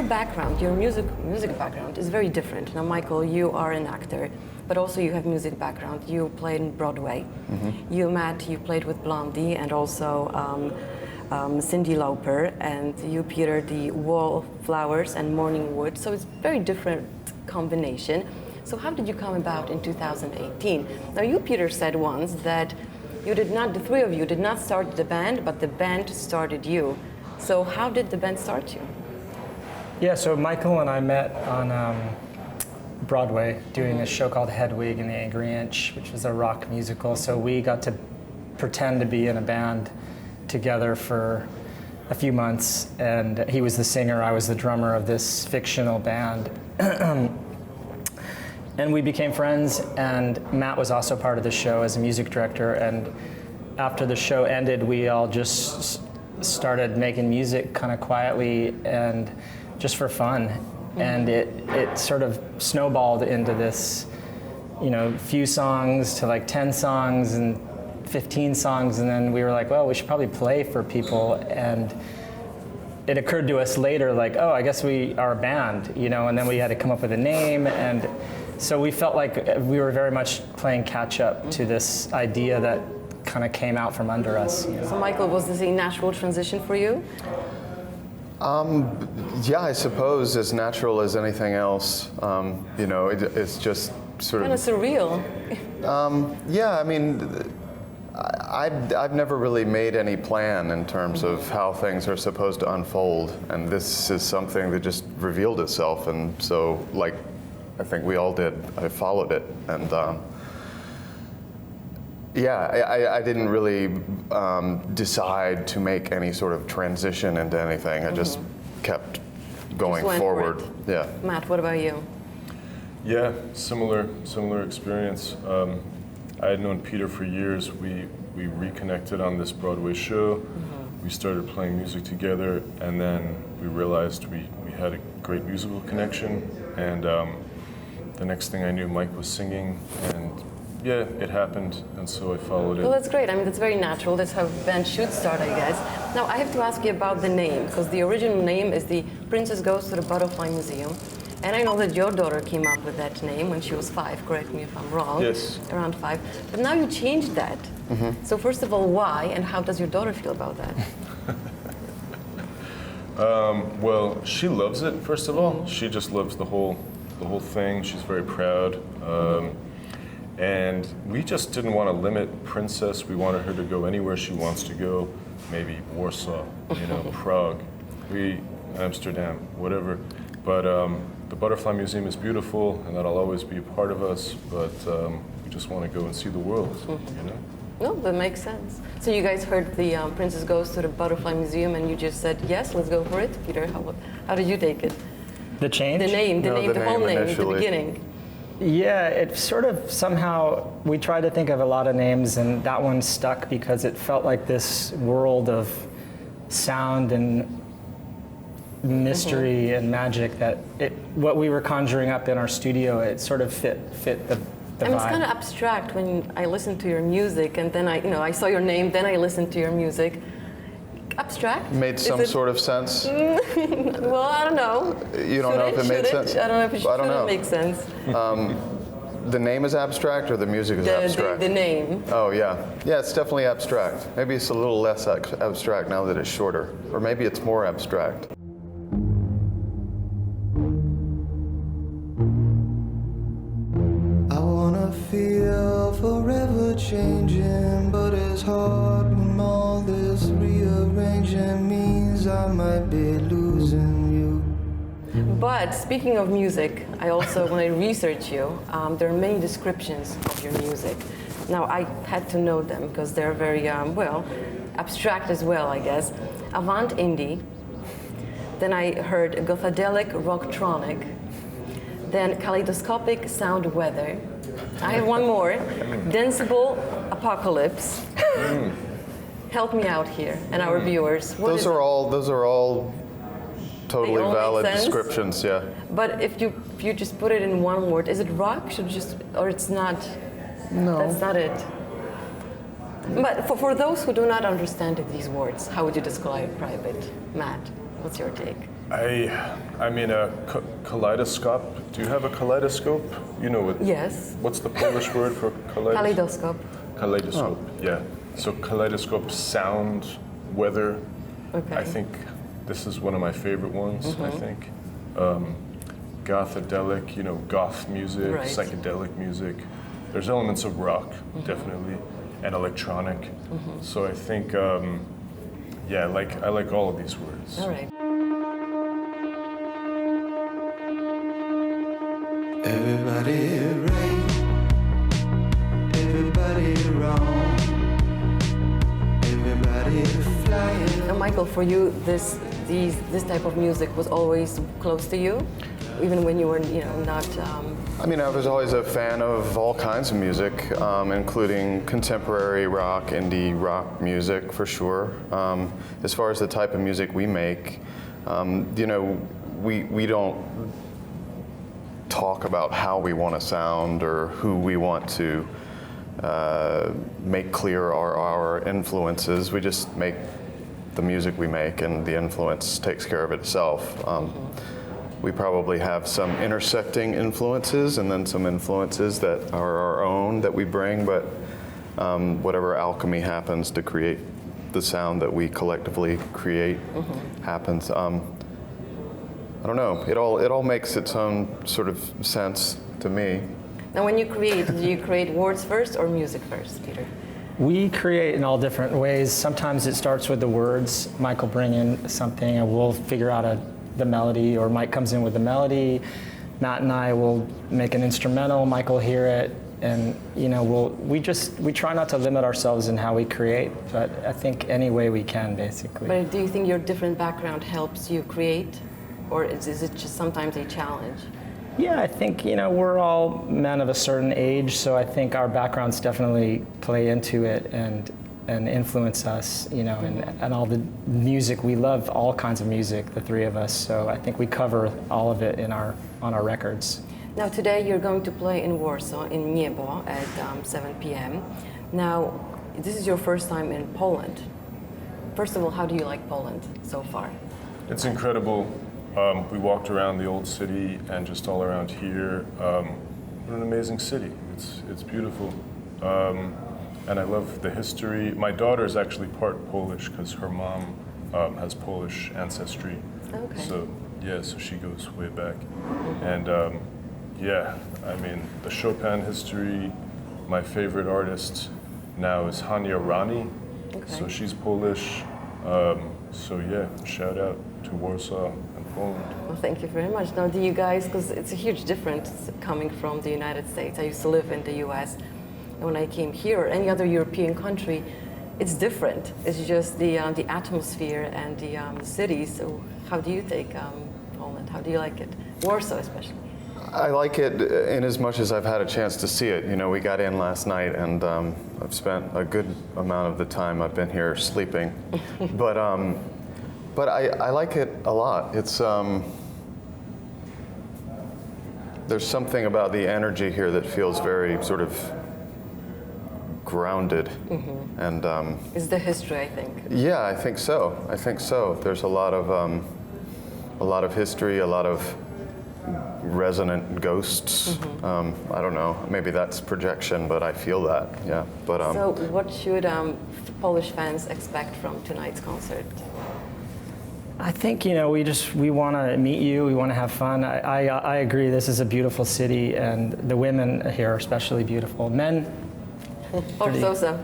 your background, your music background is very different. Now, Michael, you are an actor, but also you have music background. You played in Broadway. Mm-hmm. You, Matt, you played with Blondie and also Cyndi Lauper, and you, Peter, the Wallflowers and Morningwood. So it's very different combination. So how did you come about in 2018? Now, you, Peter, said once that you did not, the three of you did not start the band, but the band started you. So how did the band start you? Yeah, so Michael and I met on Broadway doing a show called Hedwig and the Angry Inch, which was a rock musical. So we got to pretend to be in a band together for a few months, and he was the singer, I was the drummer of this fictional band. And we became friends, and Matt was also part of the show as a music director, and after the show ended, we all just started making music kind of quietly and just for fun. Mm-hmm. And it sort of snowballed into this, few songs to like 10 songs and 15 songs, and then we were like, well, we should probably play for people. And it occurred to us later, like, oh, I guess we are a band, and then we had to come up with a name. And so we felt like we were very much playing catch up to this idea that kind of came out from under us. So Michael, was this a natural transition for you? Yeah, I suppose as natural as anything else. It's just sort of kind of surreal. Yeah, I mean, I've never really made any plan in terms of how things are supposed to unfold, and this is something that just revealed itself, and so like I think we all did, I followed it, and I didn't really decide to make any sort of transition into anything. I just kept going forward. Yeah. Matt, what about you? Yeah, similar experience. I had known Peter for years. We reconnected on this Broadway show. Mm-hmm. We started playing music together, and then we realized we had a great musical connection. And the next thing I knew, Mike was singing, and yeah, it happened, and so I followed it. Well, that's great. I mean, that's very natural. That's how bands should start, I guess. Now, I have to ask you about the name, because the original name is The Princess Goes to the Butterfly Museum. And I know that your daughter came up with that name when she was 5, correct me if I'm wrong. Yes. Around 5. But now you changed that. Mm-hmm. So first of all, why, and how does your daughter feel about that? Well, she loves it, first of all. She just loves the whole thing. She's very proud. And we just didn't want to limit Princess. We wanted her to go anywhere she wants to go, maybe Warsaw, Prague, Amsterdam, whatever. But the Butterfly Museum is beautiful, and that'll always be a part of us, but we just want to go and see the world, No, that makes sense. So you guys heard the Princess Goes to the Butterfly Museum, and you just said, yes, let's go for it. Peter, how did you take it? The change? The name, the whole name at the beginning. Yeah, it sort of somehow, we tried to think of a lot of names, and that one stuck because it felt like this world of sound and mystery and magic that what we were conjuring up in our studio, it sort of fit the vibe. It's kind of abstract when I listen to your music, and then I saw your name, then I listened to your music. Abstract? Made some sort of sense? Well, I don't know. You don't know if it made sense? I don't know if it should make sense. The name is abstract or the music is abstract? The name. Oh, yeah. Yeah, it's definitely abstract. Maybe it's a little less abstract now that it's shorter. Or maybe it's more abstract. I wanna feel forever changing, but it's hard when all this rearranging means I might be losing you. But speaking of music, I also, when I research you, there are many descriptions of your music. Now, I had to know them because they're very, abstract as well, I guess. Avant indie. Then I heard gothadelic rocktronic. Then kaleidoscopic sound weather. I have one more. Danceable apocalypse. Help me out here and our viewers. Those are all totally valid descriptions, yeah. But if you just put it in one word, is it rock? Or it's not? No. That's not it. But for those who do not understand these words, how would you describe it? Matt, what's your take? I mean, a kaleidoscope. Do you have a kaleidoscope? You know what? Yes. What's the Polish word for kaleidoscope? Kaleidoscope. Kaleidoscope, yeah. So kaleidoscope, sound, weather. Okay. I think this is one of my favorite ones, I think. Gothadelic, you know, goth music, Right. psychedelic music. There's elements of rock, definitely, and electronic. So I think, yeah, I like all of these words. All right. Everybody right, everybody wrong, everybody flying. Now, Michael, for you, this type of music was always close to you, even when you were, not. I mean, I was always a fan of all kinds of music, including contemporary rock, indie rock music for sure. As far as the type of music we make, we don't talk about how we want to sound or who we want to make clear our influences. We just make the music we make, and the influence takes care of itself. We probably have some intersecting influences and then some influences that are our own that we bring, but whatever alchemy happens to create the sound that we collectively create happens. I don't know. It all makes its own sort of sense to me. Now, when you create, do you create words first or music first, Peter? We create in all different ways. Sometimes it starts with the words. Mike will bring in something and we'll figure out the melody, or Mike comes in with the melody. Matt and I will make an instrumental, Mike will hear it, and we try not to limit ourselves in how we create, but I think any way we can, basically. But do you think your different background helps you create, or is it just sometimes a challenge? Yeah, I think, we're all men of a certain age, so I think our backgrounds definitely play into it and influence us, and all the music. We love all kinds of music, the three of us, so I think we cover all of it on our records. Now, today you're going to play in Warsaw, in Niebo, at 7 p.m. Now, this is your first time in Poland. First of all, how do you like Poland so far? It's incredible. We walked around the old city and just all around here. What an amazing city. It's beautiful. And I love the history. My daughter is actually part Polish because her mom has Polish ancestry. Okay. So she goes way back. And I mean, the Chopin history, my favorite artist now is Hania Rani. Okay. So she's Polish. Shout out to Warsaw and Poland. Well, thank you very much. Now, do you guys, because it's a huge difference coming from the United States. I used to live in the US. And when I came here, or any other European country, it's different. It's just the atmosphere and the cities. So how do you take Poland? How do you like it? Warsaw especially. I like it in as much as I've had a chance to see it. We got in last night, and I've spent a good amount of the time I've been here sleeping. But I like it a lot. It's there's something about the energy here that feels very sort of grounded, and It's the history, I think. yeah, I think so. There's a lot of history, a lot of resonant ghosts. I don't know, maybe that's projection, but I feel that. Yeah, but So what should Polish fans expect from tonight's concert? I think, we want to meet you, we want to have fun. I agree, this is a beautiful city, and the women here are especially beautiful. Men, Or so-so.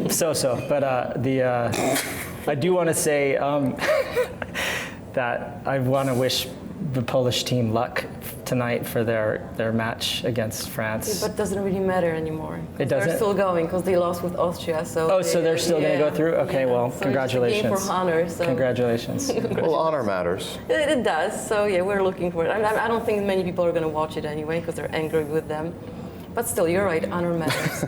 so-so, but I do want to say that I want to wish the Polish team luck tonight for their match against France. But it doesn't really matter anymore. It doesn't? They're still going because they lost with Austria. So So they're still going to go through? Okay, well, So congratulations. It's just a game for honor. So Congratulations. well, honor matters. It does. So we're looking for it. I don't think many people are going to watch it anyway because they're angry with them. But still, you're right. Honor matters.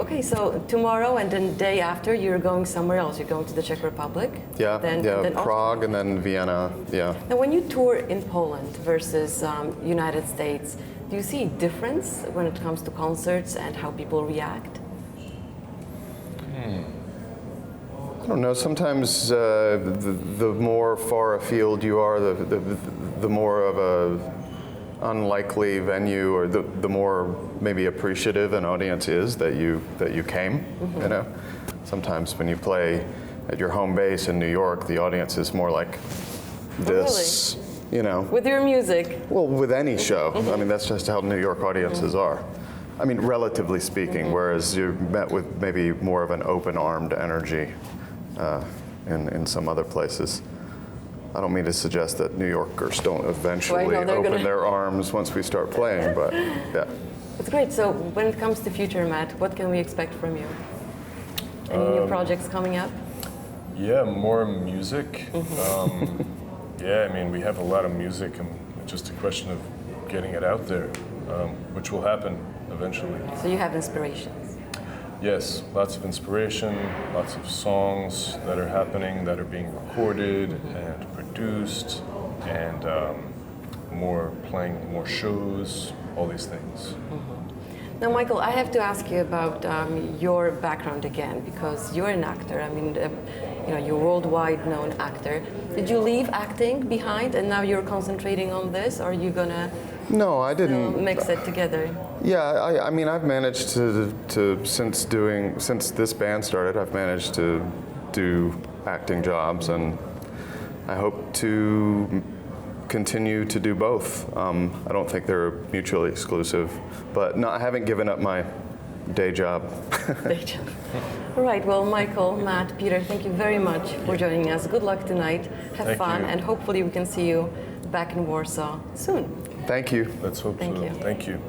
Okay, so tomorrow and then the day after, you're going somewhere else. You're going to the Czech Republic. Yeah, then Prague and then Vienna. Yeah. Now, when you tour in Poland versus United States, do you see a difference when it comes to concerts and how people react? I don't know. Sometimes the more far afield you are, the more of a unlikely venue, or the more maybe appreciative an audience is that you came. Mm-hmm. You know, sometimes when you play at your home base in New York, the audience is more like this. You know, With your music. well, with any show. I mean, that's just how New York audiences are. I mean, relatively speaking, whereas you're met with maybe more of an open-armed energy in some other places. I don't mean to suggest that New Yorkers don't eventually Well, I know they're open gonna- their arms once we start playing, but yeah. It's great. So when it comes to future, Matt, what can we expect from you? Any new projects coming up? Yeah, more music. Yeah, I mean, we have a lot of music, and it's just a question of getting it out there, which will happen eventually. So you have inspirations. Yes, lots of inspiration, lots of songs that are happening, that are being recorded and produced, and playing more shows, all these things. Now, Michael, I have to ask you about your background again, because you're an actor. I mean, you're a worldwide known actor. Did you leave acting behind, and now you're concentrating on this, or are you gonna No, I didn't. mix it together? Yeah, I mean, I've managed to since this band started, I've managed to do acting jobs, and I hope to continue to do both. I don't think they're mutually exclusive, but no, I haven't given up my day job. All right, well, Michael, Matt, Peter, thank you very much for joining us. Good luck tonight. Have Thank fun, you. and hopefully we can see you back in Warsaw soon. Thank you. Let's hope Thank so. you. Thank you.